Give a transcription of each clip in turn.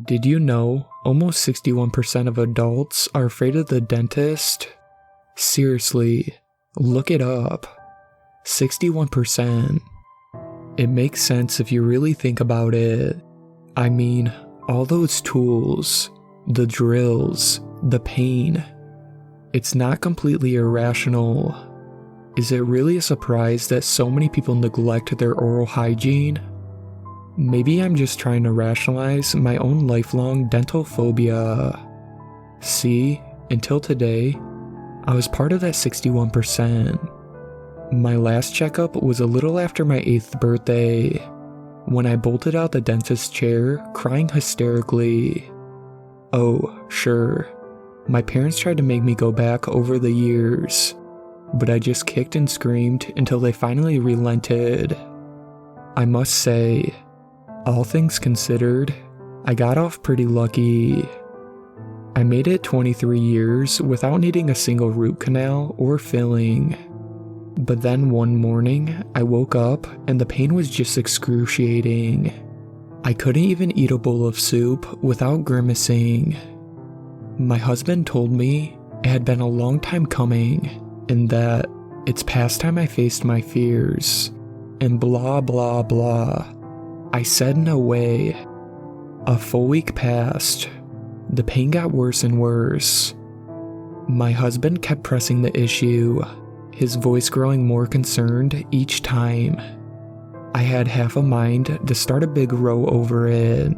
Did you know almost 61% of adults are afraid of the dentist? Seriously, look it up. 61%. It makes sense if you really think about it. I mean, all those tools, the drills, the pain. It's not completely irrational. Is it really a surprise that so many people neglect their oral hygiene? Maybe I'm just trying to rationalize my own lifelong dental phobia. See, until today, I was part of that 61%. My last checkup was a little after my 8th birthday, when I bolted out the dentist's chair, crying hysterically. Oh, sure, my parents tried to make me go back over the years, but I just kicked and screamed until they finally relented. I must say, all things considered, I got off pretty lucky. I made it 23 years without needing a single root canal or filling. But then one morning, I woke up and the pain was just excruciating. I couldn't even eat a bowl of soup without grimacing. My husband told me it had been a long time coming and that it's past time I faced my fears, and blah blah blah. I said no way. A full week passed. The pain got worse and worse. My husband kept pressing the issue, his voice growing more concerned each time. I had half a mind to start a big row over it,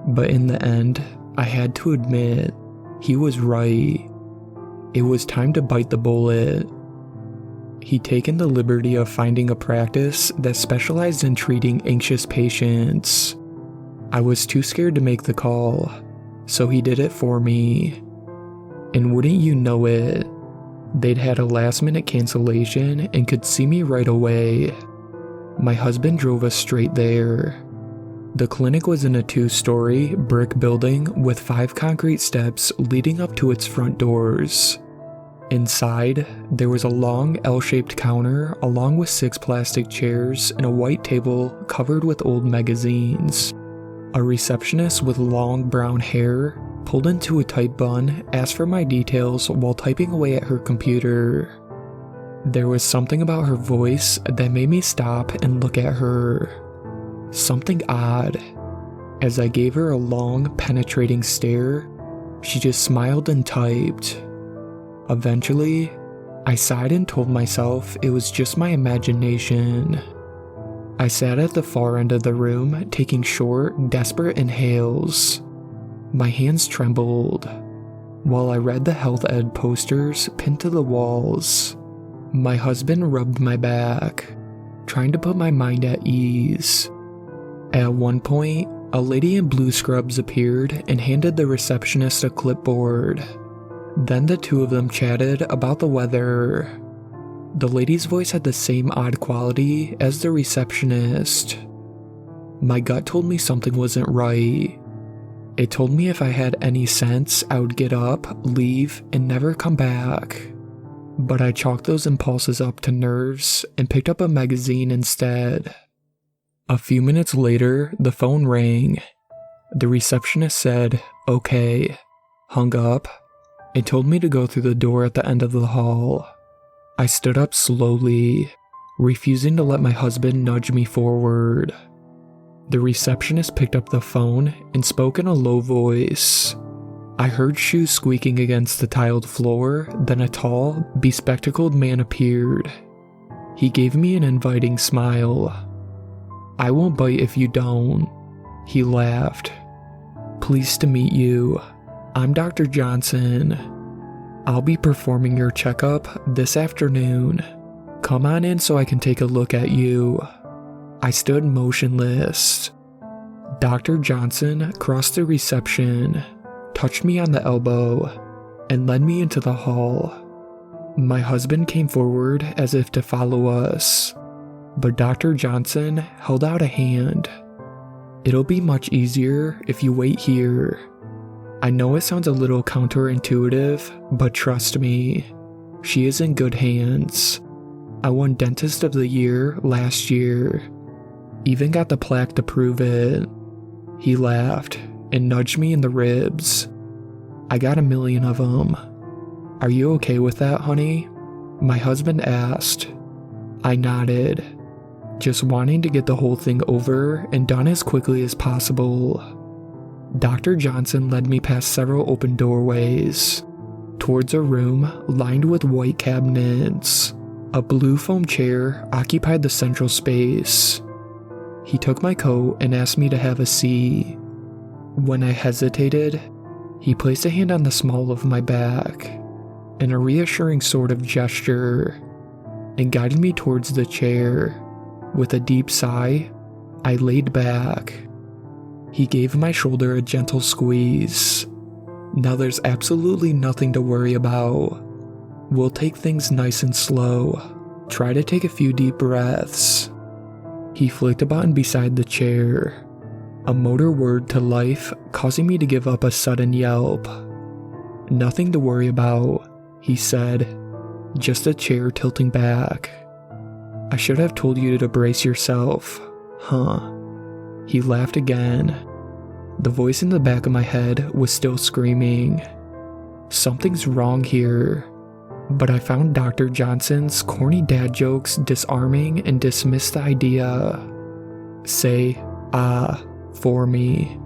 but in the end, I had to admit, he was right. It was time to bite the bullet. He'd taken the liberty of finding a practice that specialized in treating anxious patients. I was too scared to make the call, so he did it for me. And wouldn't you know it, they'd had a last-minute cancellation and could see me right away. My husband drove us straight there. The clinic was in a 2-story brick building with 5 concrete steps leading up to its front doors. Inside, there was a long L-shaped counter along with 6 plastic chairs and a white table covered with old magazines. A receptionist with long brown hair, pulled into a tight bun, asked for my details while typing away at her computer. There was something about her voice that made me stop and look at her. Something odd. As I gave her a long, penetrating stare, she just smiled and typed. Eventually, I sighed and told myself it was just my imagination. I sat at the far end of the room, taking short, desperate inhales. My hands trembled, while I read the health ed posters pinned to the walls. My husband rubbed my back, trying to put my mind at ease. At one point, a lady in blue scrubs appeared and handed the receptionist a clipboard. Then the two of them chatted about the weather. The lady's voice had the same odd quality as the receptionist. My gut told me something wasn't right. It told me if I had any sense, I would get up, leave, and never come back. But I chalked those impulses up to nerves and picked up a magazine instead. A few minutes later, the phone rang. The receptionist said, "Okay," hung up. It told me to go through the door at the end of the hall. I stood up slowly, refusing to let my husband nudge me forward. The receptionist picked up the phone and spoke in a low voice. I heard shoes squeaking against the tiled floor, then a tall, bespectacled man appeared. He gave me an inviting smile. "I won't bite if you don't," he laughed. "Pleased to meet you. I'm Dr. Johnson. I'll be performing your checkup this afternoon. Come on in so I can take a look at you." I stood motionless. Dr. Johnson crossed the reception, touched me on the elbow, and led me into the hall. My husband came forward as if to follow us, but Dr. Johnson held out a hand. "It'll be much easier if you wait here. I know it sounds a little counterintuitive, but trust me, she is in good hands. I won Dentist of the Year last year. Even got the plaque to prove it." He laughed, and nudged me in the ribs. I got 1,000,000 of them. Are you okay with that, honey? My husband asked. I nodded, just wanting to get the whole thing over and done as quickly as possible. Dr. Johnson led me past several open doorways, towards a room lined with white cabinets. A blue foam chair occupied the central space. He took my coat and asked me to have a seat. When I hesitated, he placed a hand on the small of my back, in a reassuring sort of gesture, and guided me towards the chair. With a deep sigh, I laid back. He gave my shoulder a gentle squeeze. Now there's absolutely nothing to worry about. We'll take things nice and slow. Try to take a few deep breaths. He flicked a button beside the chair, a motor whirred to life, causing me to give up a sudden yelp. Nothing to worry about, he said, just a chair tilting back. I should have told you to brace yourself, huh? He laughed again. The voice in the back of my head was still screaming. Something's wrong here. But I found Dr. Johnson's corny dad jokes disarming and dismissed the idea. Say, ah, for me.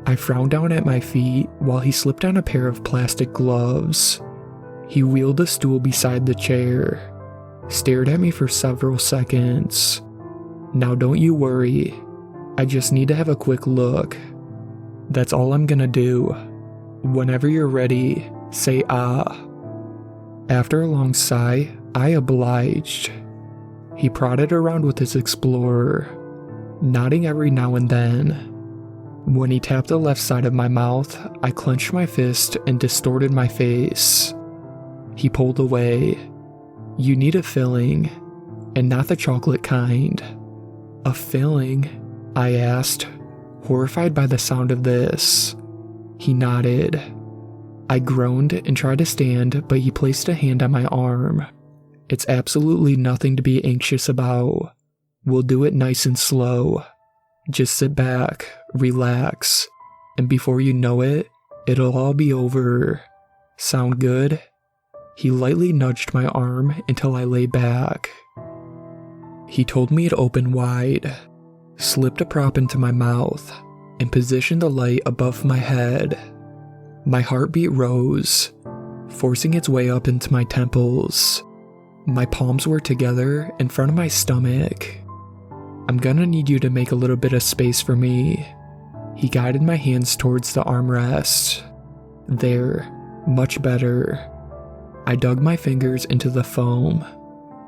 I frowned down at my feet while he slipped on a pair of plastic gloves. He wheeled a stool beside the chair, stared at me for several seconds. Now don't you worry. I just need to have a quick look. That's all I'm gonna do. Whenever you're ready, say ah. After a long sigh, I obliged. He prodded around with his explorer, nodding every now and then. When he tapped the left side of my mouth, I clenched my fist and distorted my face. He pulled away. You need a filling, and not the chocolate kind. A filling? I asked, horrified by the sound of this. He nodded. I groaned and tried to stand, but he placed a hand on my arm. It's absolutely nothing to be anxious about. We'll do it nice and slow. Just sit back, relax, and before you know it, it'll all be over. Sound good? He lightly nudged my arm until I lay back. He told me to open wide, slipped a prop into my mouth, and positioned the light above my head. My heartbeat rose, forcing its way up into my temples. My palms were together in front of my stomach. I'm gonna need you to make a little bit of space for me. He guided my hands towards the armrest. There, much better. I dug my fingers into the foam.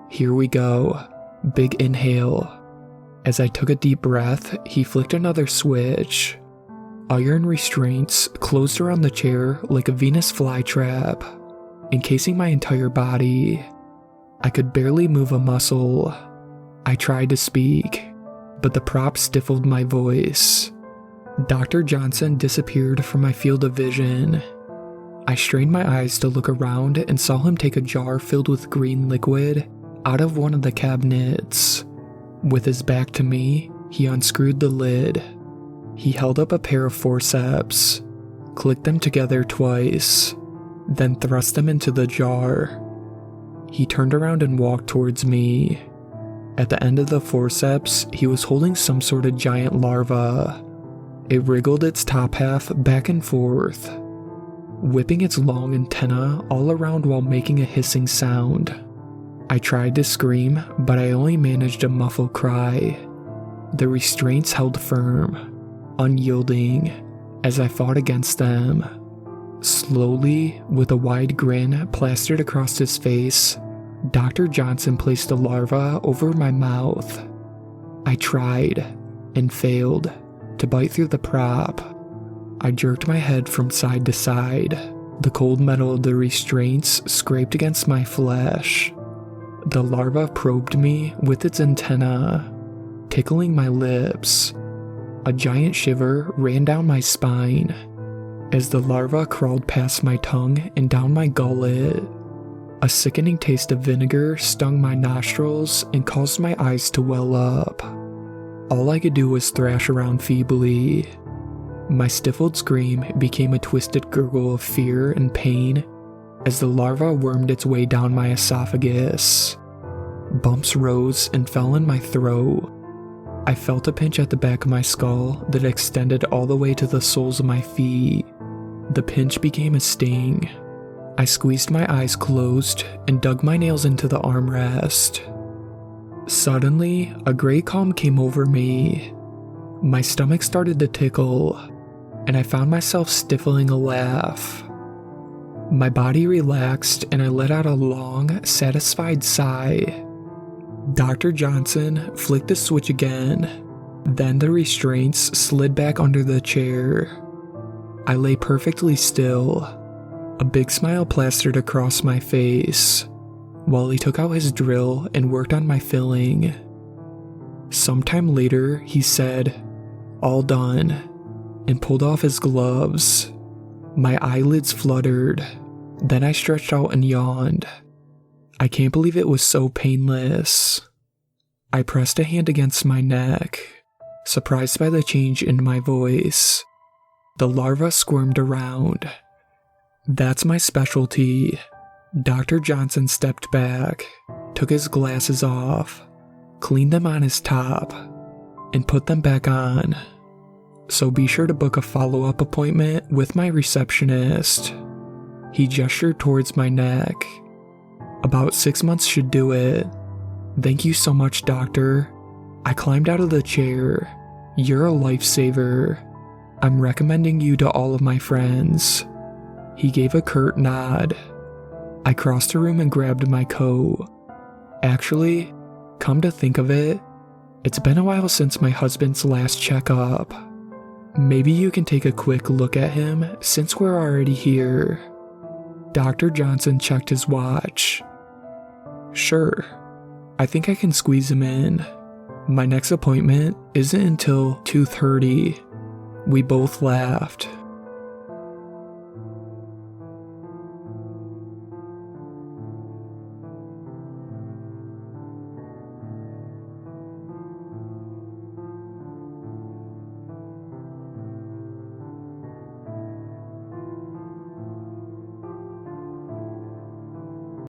Here we go. Big inhale. As I took a deep breath, he flicked another switch. Iron restraints closed around the chair like a Venus flytrap, encasing my entire body. I could barely move a muscle. I tried to speak, but the prop stifled my voice. Dr. Johnson disappeared from my field of vision. I strained my eyes to look around and saw him take a jar filled with green liquid out of one of the cabinets. With his back to me, he unscrewed the lid. He held up a pair of forceps, clicked them together twice, then thrust them into the jar. He turned around and walked towards me. At the end of the forceps, he was holding some sort of giant larva. It wriggled its top half back and forth, whipping its long antenna all around while making a hissing sound. I tried to scream, but I only managed a muffled cry. The restraints held firm, unyielding, as I fought against them. Slowly, with a wide grin plastered across his face, Dr. Johnson placed the larva over my mouth. I tried, and failed, to bite through the prop. I jerked my head from side to side. The cold metal of the restraints scraped against my flesh. The larva probed me with its antenna, tickling my lips. A giant shiver ran down my spine as the larva crawled past my tongue and down my gullet. A sickening taste of vinegar stung my nostrils and caused my eyes to well up. All I could do was thrash around feebly. My stifled scream became a twisted gurgle of fear and pain as the larva wormed its way down my esophagus. Bumps rose and fell in my throat. I felt a pinch at the back of my skull that extended all the way to the soles of my feet. The pinch became a sting. I squeezed my eyes closed and dug my nails into the armrest. Suddenly, a great calm came over me. My stomach started to tickle, and I found myself stifling a laugh. My body relaxed and I let out a long, satisfied sigh. Dr. Johnson flicked the switch again. Then the restraints slid back under the chair. I lay perfectly still. A big smile plastered across my face, while he took out his drill and worked on my filling. Sometime later, he said, "All done," and pulled off his gloves. My eyelids fluttered. Then I stretched out and yawned. I can't believe it was so painless. I pressed a hand against my neck, surprised by the change in my voice. The larva squirmed around. "That's my specialty." Dr. Johnson stepped back, took his glasses off, cleaned them on his top, and put them back on. "So be sure to book a follow-up appointment with my receptionist." He gestured towards my neck. "About 6 months should do it." "Thank you so much, doctor." I climbed out of the chair. "You're a lifesaver. I'm recommending you to all of my friends." He gave a curt nod. I crossed the room and grabbed my coat. Actually, come to think of it, it's been a while since my husband's last checkup. Maybe you can take a quick look at him since we're already here. Dr. Johnson checked his watch. "Sure, I think I can squeeze him in. My next appointment isn't until 2:30. We both laughed.